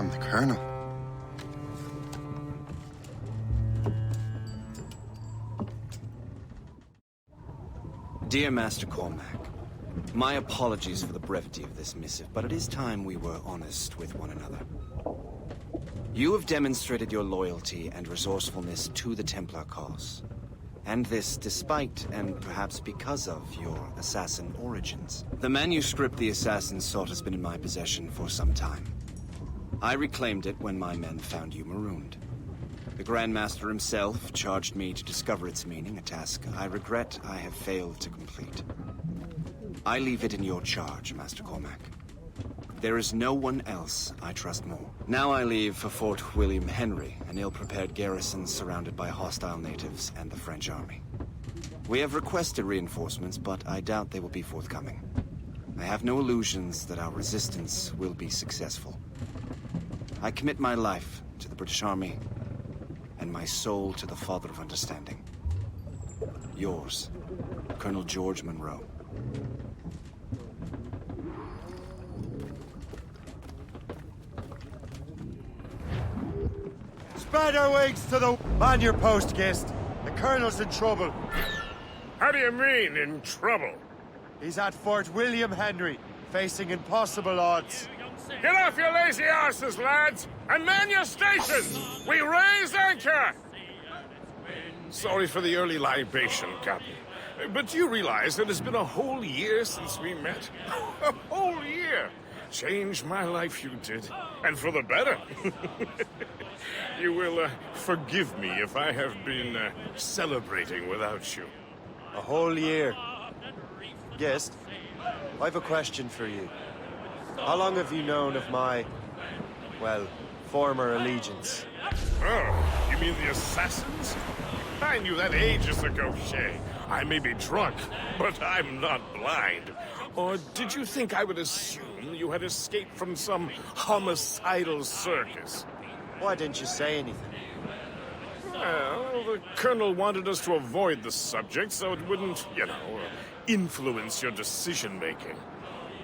from the Colonel. Dear Master Cormac, my apologies for the brevity of this missive, but it is time we were honest with one another. You have demonstrated your loyalty and resourcefulness to the Templar cause. And this despite, and perhaps because of, your assassin origins. The manuscript the assassins sought has been in my possession for some time. I reclaimed it when my men found you marooned. The Grand Master himself charged me to discover its meaning, a task I regret I have failed to complete. I leave it in your charge, Master Cormac. There is no one else I trust more. Now I leave for Fort William Henry, an ill-prepared garrison surrounded by hostile natives and the French army. We have requested reinforcements, but I doubt they will be forthcoming. I have no illusions that our resistance will be successful. I commit my life to the British Army, and my soul to the Father of Understanding. Yours, Colonel George Monroe. Spread our wings to the... Man your post, Gist. The Colonel's in trouble. How do you mean, in trouble? He's at Fort William Henry, facing impossible odds. Get off your lazy arses, lads, and man your stations! We raise anchor! Sorry for the early libation, Captain. But you realize it has been a whole year since we met? A whole year! Changed my life, you did. And for the better. You will forgive me if I have been celebrating without you. A whole year. Gist, I've a question for you. How long have you known of my, well, former allegiance? Oh, you mean the assassins? I knew that ages ago, Shay. I may be drunk, but I'm not blind. Or did you think I would assume you had escaped from some homicidal circus? Why didn't you say anything? Well, the Colonel wanted us to avoid the subject so it wouldn't, influence your decision-making.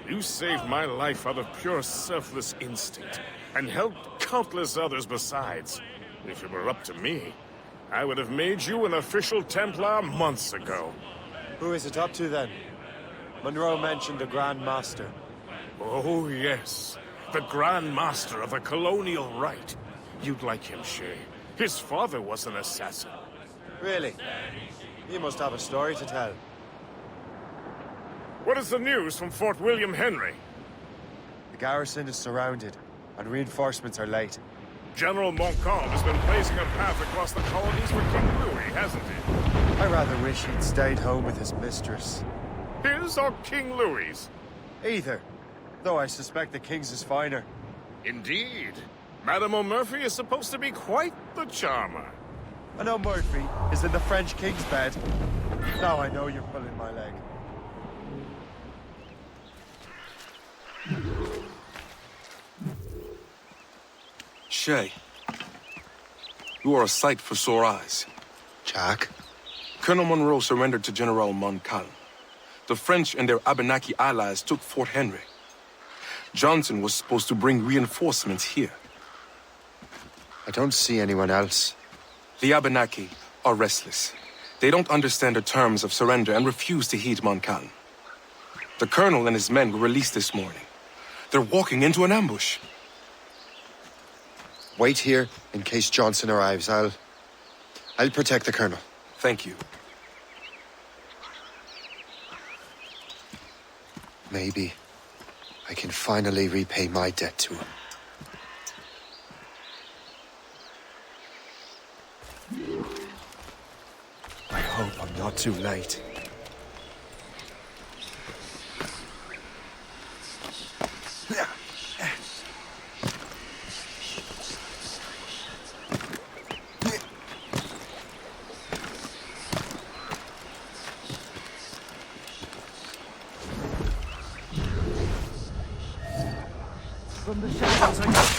You saved my life out of pure selfless instinct, and helped countless others besides. If it were up to me, I would have made you an official Templar months ago. Who is it up to, then? Monroe mentioned the Grand Master. Oh, yes. The Grand Master of the Colonial Rite. You'd like him, Shay. His father was an assassin. Really? You must have a story to tell. What is the news from Fort William Henry? The garrison is surrounded, and reinforcements are late. General Montcalm has been blazing a path across the colonies for King Louis, hasn't he? I rather wish he'd stayed home with his mistress. His or King Louis's? Either, though I suspect the King's is finer. Indeed. Madame O'Murphy is supposed to be quite the charmer. I know Murphy is in the French King's bed. Now I know you're pulling my leg. Shay, you are a sight for sore eyes. Jack? Colonel Monroe surrendered to General Montcalm. The French and their Abenaki allies took Fort Henry. Johnson was supposed to bring reinforcements here. I don't see anyone else. The Abenaki are restless. They don't understand the terms of surrender and refuse to heed Montcalm. The colonel and his men were released this morning. They're walking into an ambush. Wait here in case Johnson arrives. I'll protect the Colonel. Thank you. Maybe I can finally repay my debt to him. I hope I'm not too late. From the shadows I...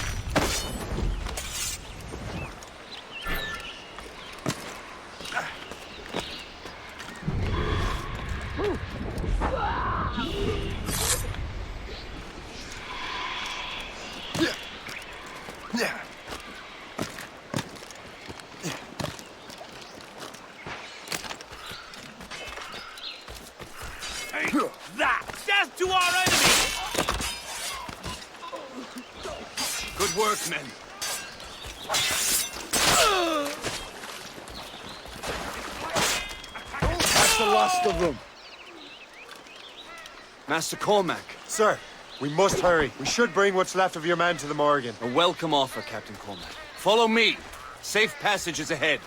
That! Death to our enemy! Good work, men. That's the last of them. Master Cormac, Sir, we must hurry. We should bring what's left of your men to the Morgan. a welcome offer, Captain Cormac. Follow me. Safe passage is ahead.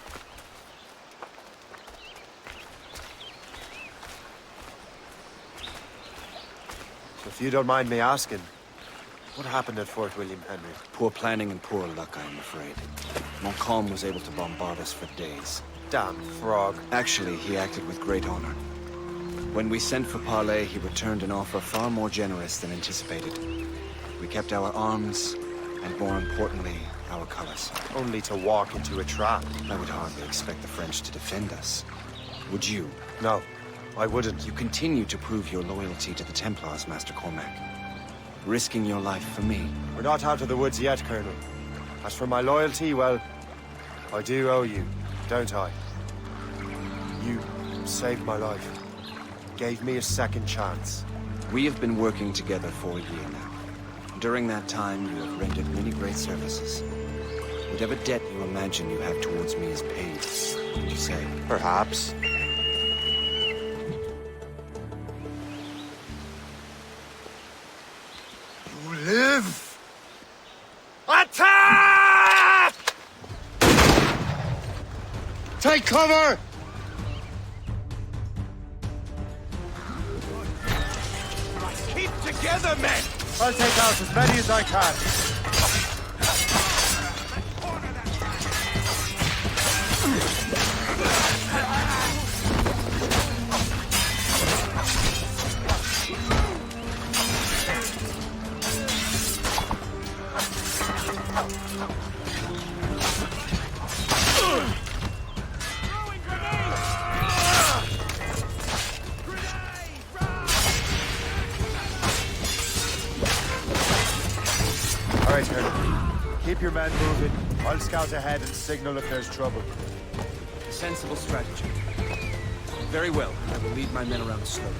If you don't mind me asking, what happened at Fort William Henry? Poor planning and poor luck, I am afraid. Montcalm was able to bombard us for days. Damn frog. Actually, he acted with great honor. When we sent for parley, he returned an offer far more generous than anticipated. We kept our arms, and more importantly, our colors. Only to walk into a trap. I would hardly expect the French to defend us. Would you? No, I wouldn't. You continue to prove your loyalty to the Templars, Master Cormac. Risking your life for me. We're not out of the woods yet, Colonel. As for my loyalty, well, I do owe you, don't I? You saved my life. Gave me a second chance. We have been working together for a year now. During that time, you have rendered many great services. Whatever debt you imagine you have towards me is paid, would you say? Perhaps. You live! Attack! Take cover! Keep together, men! I'll take out as many as I can. All right, Colonel. Keep your men moving. I'll scout ahead and signal if there's trouble. A sensible strategy. Very well. I will lead my men around slowly.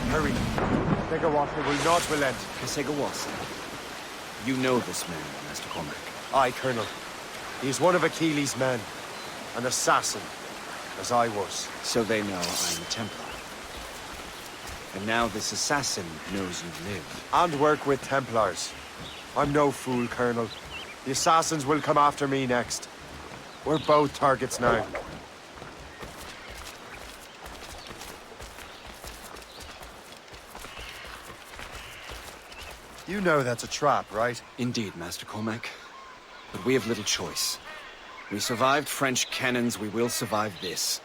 Hurry. Negawatha will not relent. Kesegawasa. You know this man, Master Cormac. Aye, Colonel. He is one of Achilles' men. An assassin, as I was. So they know I'm a Templar. And now this assassin knows you live. And work with Templars. I'm no fool, Colonel. The assassins will come after me next. We're both targets now. You know that's a trap, right? Indeed, Master Cormac. But we have little choice. We survived French cannons, we will survive this.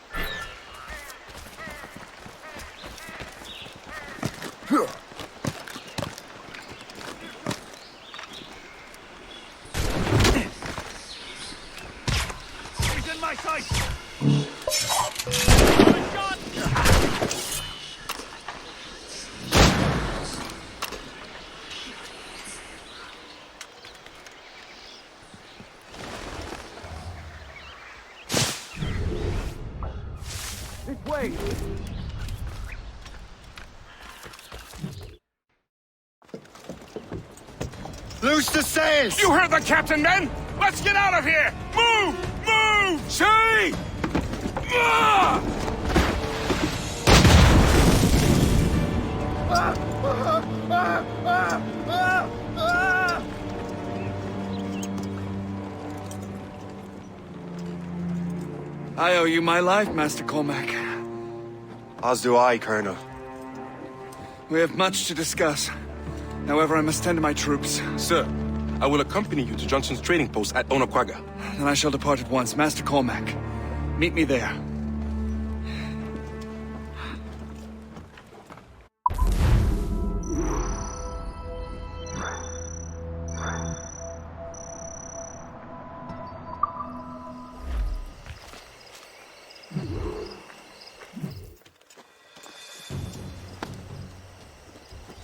He's in my sight! This way! Loose the sails! You heard the captain, men! Let's get out of here! Move! Move! See! Ah! I owe you my life, Master Cormac. As do I, Colonel. We have much to discuss. However, I must tend to my troops. Sir, I will accompany you to Johnson's trading post at Onakwaga. Then I shall depart at once. Master Cormac, meet me there.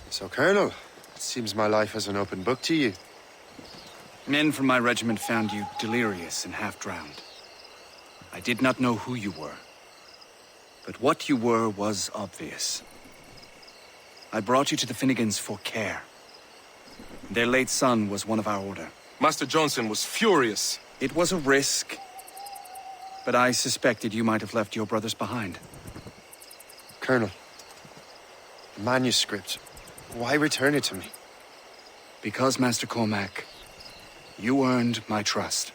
So, Colonel, it seems my life is an open book to you. Men from my regiment found you delirious and half-drowned. I did not know who you were. But what you were was obvious. I brought you to the Finnegans for care. Their late son was one of our order. Master Johnson was furious. It was a risk, but I suspected you might have left your brothers behind. Colonel, the manuscript. Why return it to me? Because, Master Cormac, you earned my trust.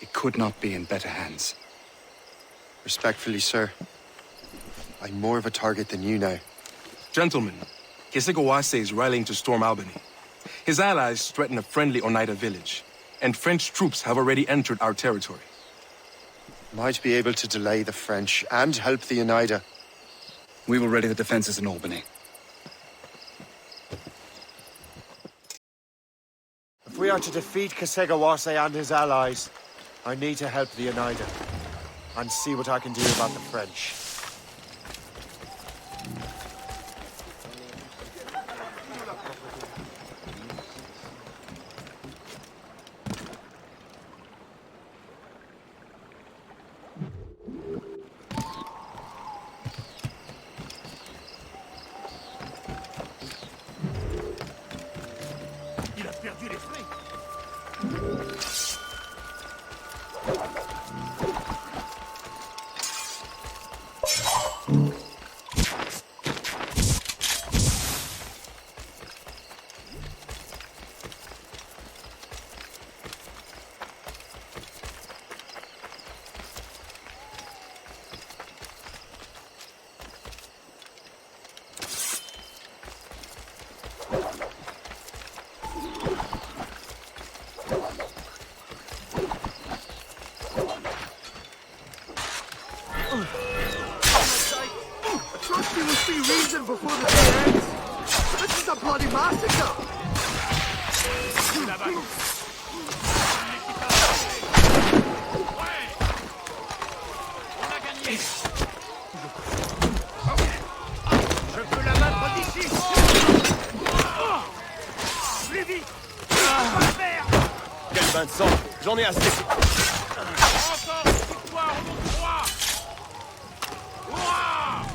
It could not be in better hands. Respectfully, sir. I'm more of a target than you now. Gentlemen, Kesigawase is rallying to storm Albany. His allies threaten a friendly Oneida village, and French troops have already entered our territory. Might be able to delay the French and help the Oneida. We will ready the defenses in Albany. If we are to defeat Kesegawase and his allies, I need to help the Oneida. And see what I can do about the French. Il a perdu l'esprit! There must be reason before the day ends. This is a bloody massacre. Je peux la battre d'ici! Plus vite! Pas le faire! Quel bain de sang! J'en ai assez! Encore une victoire au nom du roi! Hurrah!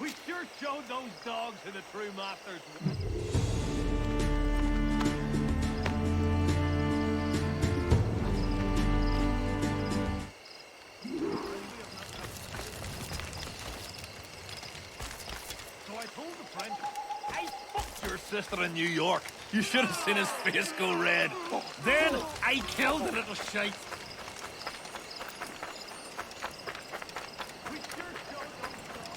We sure showed those dogs who the true masters. So I told the friend, I fucked your sister in New York. You should have seen his face go red. Then I killed the little shite. We sure showed those dogs.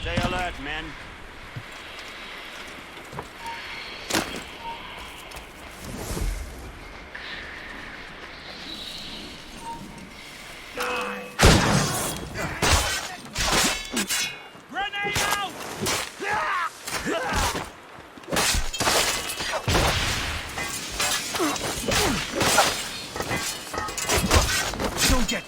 Stay alert, men. Grenade out! Don't get.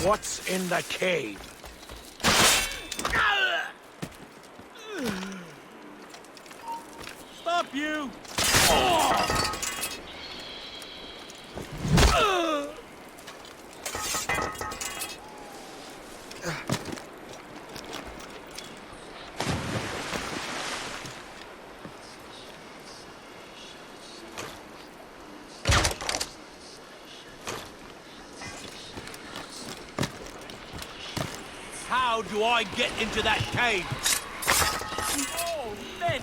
What's in the cave? Stop you! How do I get into that cave? Oh, men!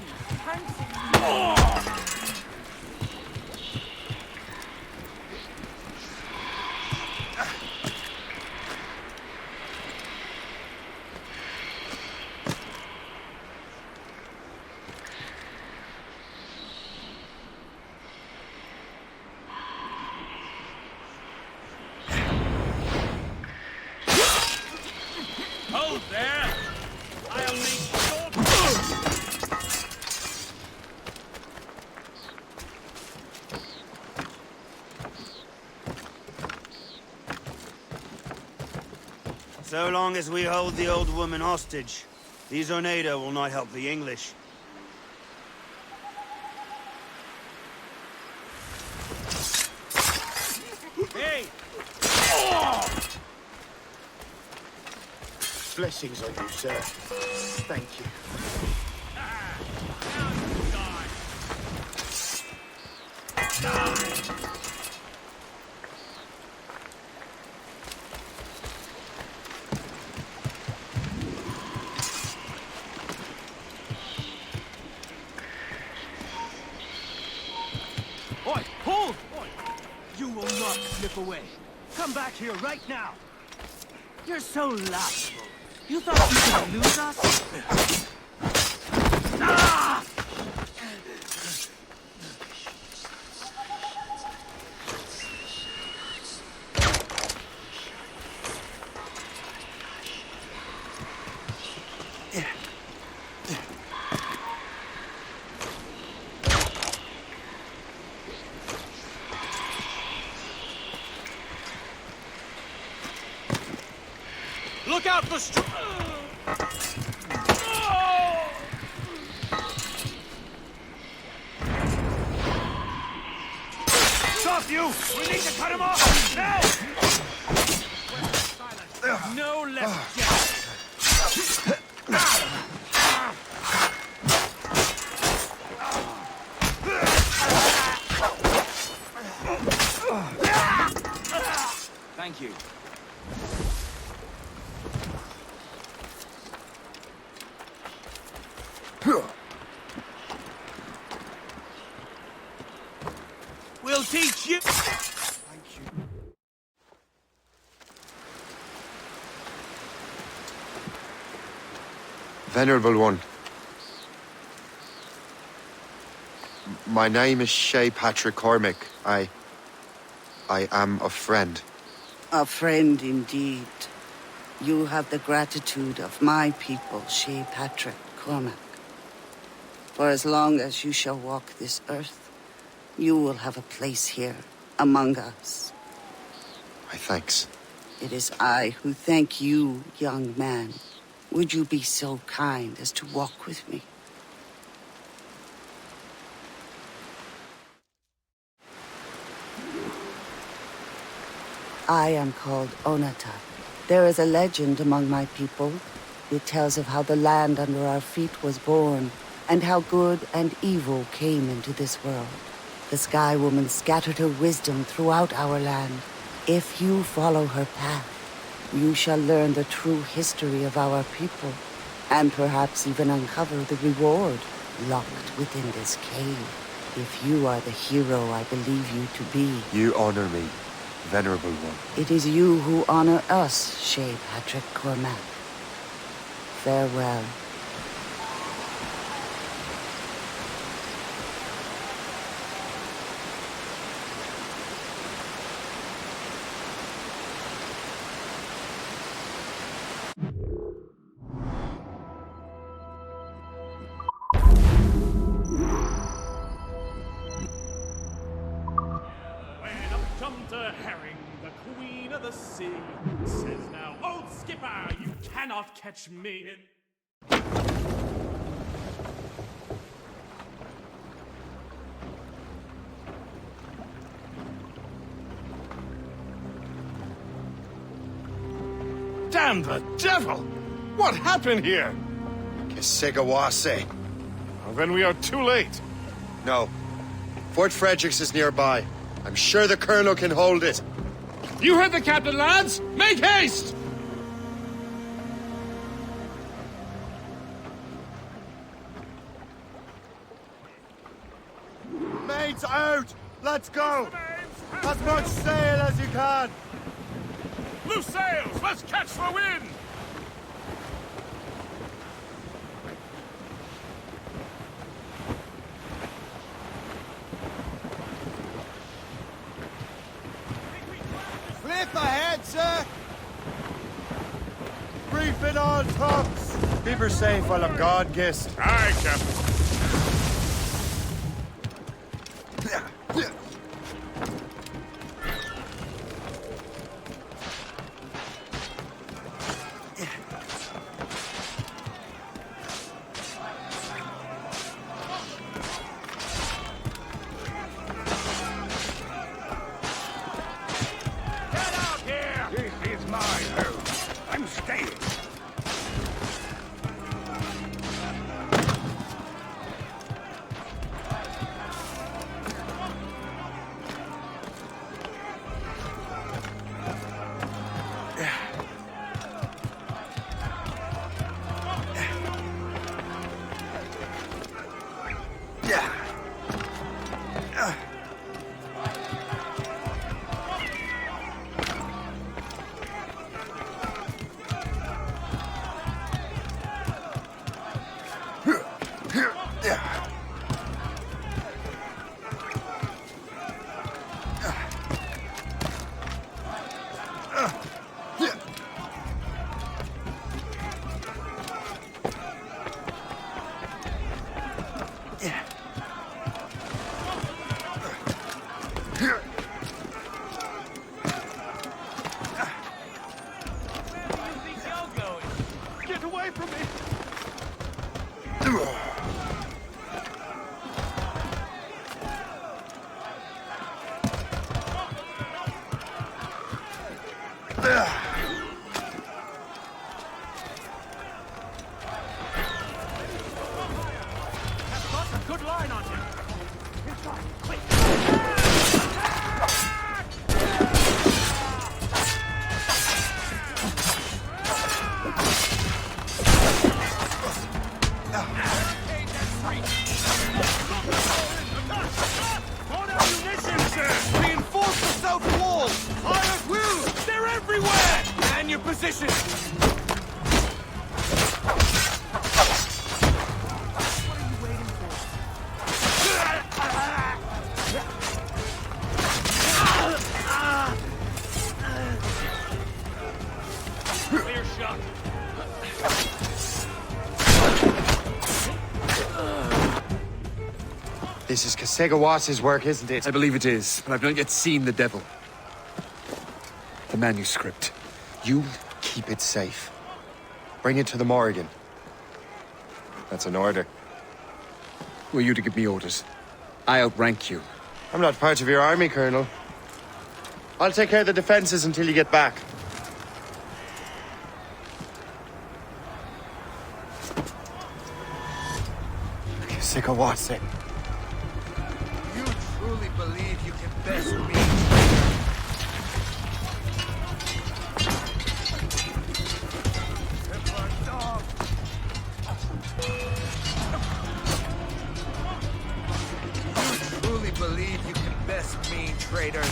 Hold there! I'll make short. So long as we hold the old woman hostage, these Oneida will not help the English. Hey! Blessings on you, sir. Thank you. Now you die! Oi, hold! Oi. You will not slip away. Come back here right now. You're so laughable. You thought you could lose us? Ah! Look out for Stop you! We need to cut him off! Now! No left jab! Thank you. We'll teach you. Venerable One. My name is Shay Patrick Cormac. I am a friend. A friend indeed. You have the gratitude of my people, Shay Patrick Cormac. For as long as you shall walk this earth, you will have a place here among us. My thanks. It is I who thank you, young man. Would you be so kind as to walk with me? I am called Onata. There is a legend among my people. It tells of how the land under our feet was born, and how good and evil came into this world. The Sky Woman scattered her wisdom throughout our land. If you follow her path, you shall learn the true history of our people, and perhaps even uncover the reward locked within this cave. If you are the hero I believe you to be, You honor me, Venerable One. it is you who honor us, Shay Patrick Cormac. Farewell. When up jumped a herring, the queen of the sea says now, old skipper, you cannot catch me. Damn the devil! What happened here? Kisegawase. Well, then we are too late. No. Fort Fredericks is nearby. I'm sure the Colonel can hold it. You heard the captain, lads! Make haste! Mates out! Let's go! As much sail as you can! Loose sails! Let's catch the wind! Cliff ahead, sir! Reef it all tops! Keep her safe while I'm gone, Gist. Aye, Captain. Get out here! This is my home. I'm staying. Get away from me! I've got a good line on him. Inside, quick! position! Clear shot. This is Kasegawas's work, isn't it? I believe it is, but I've not yet seen the devil. The manuscript. You keep it safe. Bring it to the Morrigan. That's an order. Who are you to give me orders? I outrank you. I'm not part of your army, Colonel. I'll take care of the defenses until you get back. Kasegawase. You truly believe you can best me? You truly believe you can best me, traitor?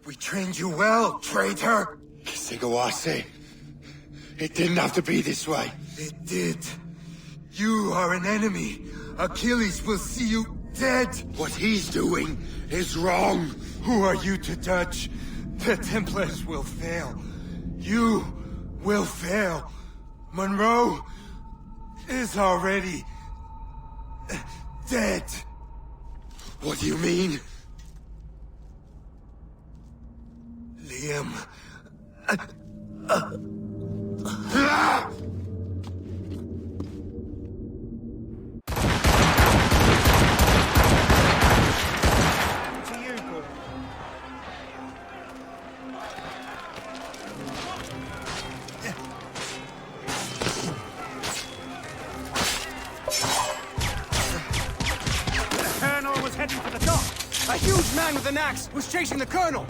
We trained you well, traitor! Kasegawase. It didn't have to be this way. It did. You are an enemy. Achilles will see you dead. What he's doing is wrong. Who are you to judge? The Templars will fail. You will fail. Monroe is already dead. What do you mean? Liam. The Colonel was heading for the dock! A huge man with an axe was chasing the Colonel!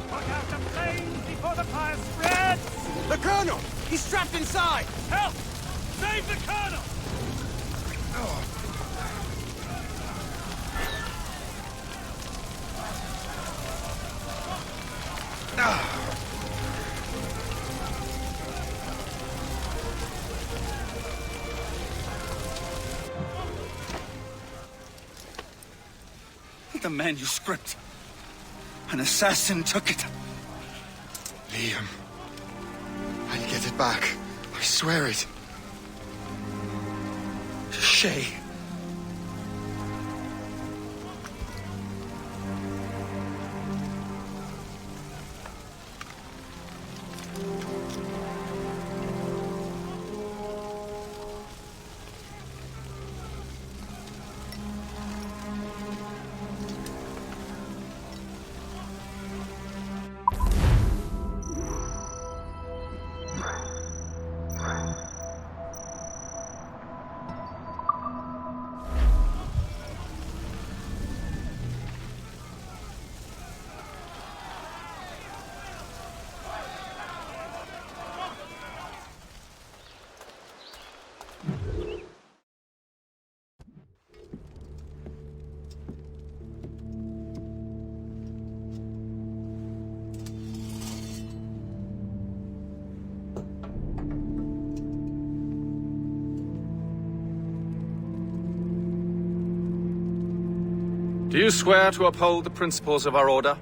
Look out the flames before the fire spreads! The Colonel! He's trapped inside! Help! Save the Colonel! The manuscript. An assassin took it. Liam. I'll get it back. I swear it. Shay. Do you swear to uphold the principles of our order?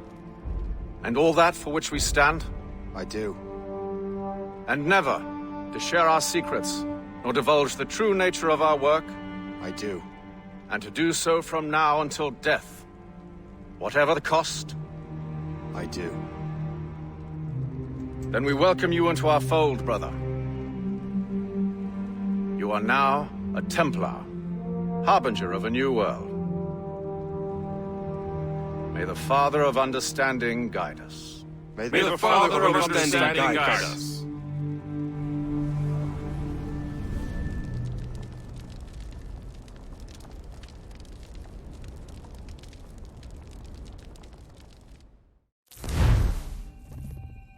And all that for which we stand? I do. And never to share our secrets, nor divulge the true nature of our work? I do. And to do so from now until death? Whatever the cost? I do. Then we welcome you into our fold, brother. You are now a Templar, harbinger of a new world. May the Father of Understanding guide us. May the Father of Understanding guide us.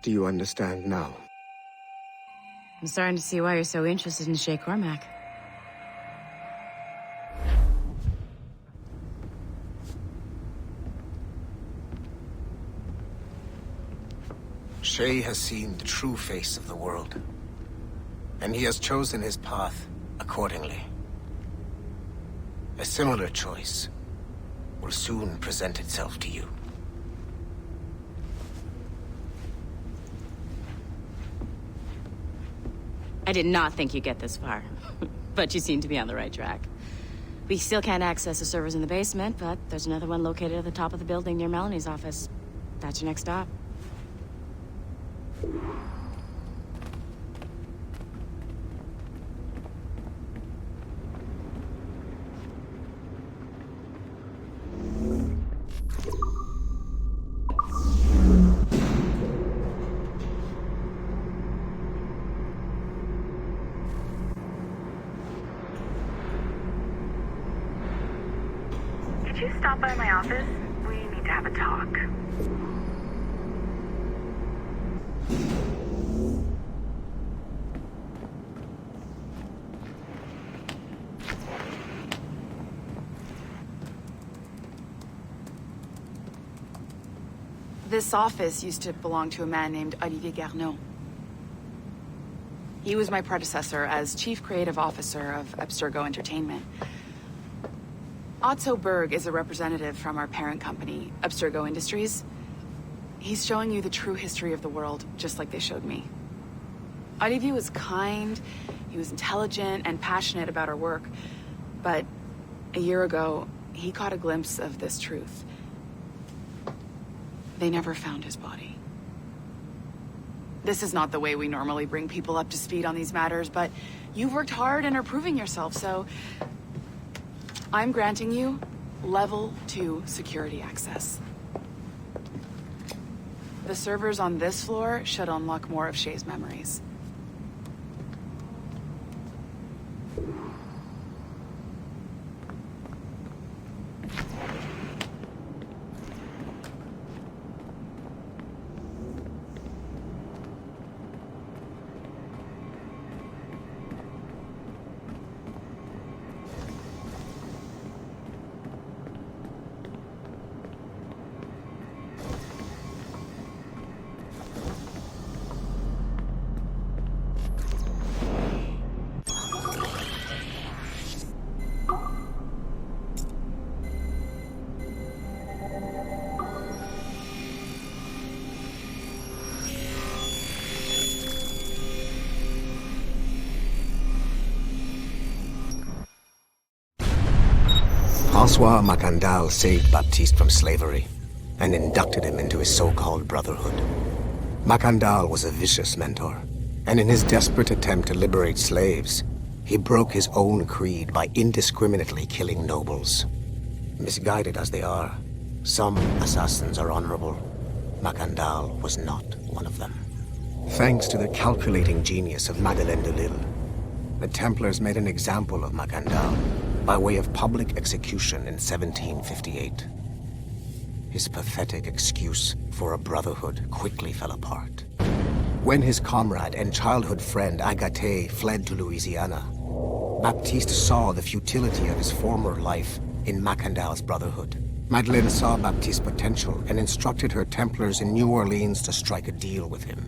Do you understand now? I'm starting to see why you're so interested in Shay Cormac. Shay has seen the true face of the world, and he has chosen his path accordingly. A similar choice will soon present itself to you. I did not think you'd get this far, but you seem to be on the right track. We still can't access the servers in the basement, but there's another one located at the top of the building near Melanie's office. That's your next stop. Could you stop by my office? We need to have a talk. This office used to belong to a man named Olivier Garneau. He was my predecessor as Chief Creative Officer of Abstergo Entertainment. Otto Berg is a representative from our parent company, Abstergo Industries. He's showing you the true history of the world, just like they showed me. Olivier was kind, he was intelligent and passionate about our work, but a year ago, he caught a glimpse of this truth. They never found his body. This is not the way we normally bring people up to speed on these matters, but you've worked hard and are proving yourself, so I'm granting you level 2 security access. The servers on this floor should unlock more of Shay's memories. François Macandal saved Baptiste from slavery and inducted him into his so-called brotherhood. Macandal was a vicious mentor, and in his desperate attempt to liberate slaves, he broke his own creed by indiscriminately killing nobles. Misguided as they are, some assassins are honorable. Macandal was not one of them. Thanks to the calculating genius of Madeleine de Lille, the Templars made an example of Macandal by way of public execution in 1758. His pathetic excuse for a brotherhood quickly fell apart. When his comrade and childhood friend Agathe fled to Louisiana, Baptiste saw the futility of his former life in Macandal's brotherhood. Madeleine saw Baptiste's potential and instructed her Templars in New Orleans to strike a deal with him.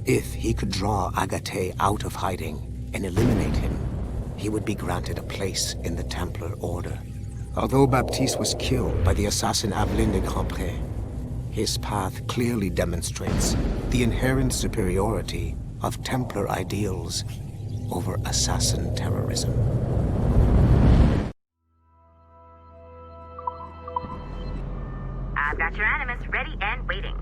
If he could draw Agathe out of hiding and eliminate him, he would be granted a place in the Templar Order. Although Baptiste was killed by the assassin Aveline de Grandpré, his path clearly demonstrates the inherent superiority of Templar ideals over assassin terrorism. Get your animus ready and waiting.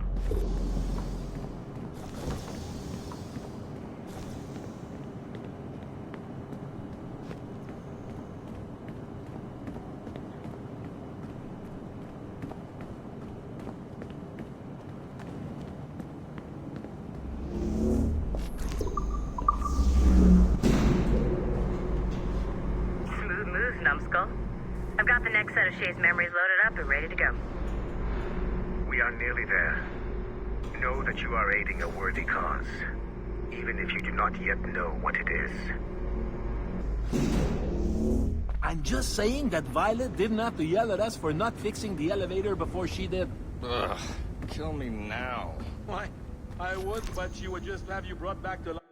Smooth moves, numbskull. I've got the next set of Shay's memories loaded up and ready to go. We are nearly there. Know that you are aiding a worthy cause, even if you do not yet know what it is. I'm just saying that Violet didn't have to yell at us for not fixing the elevator before she did. Ugh, kill me now. Why? I would, but she would just have you brought back to life.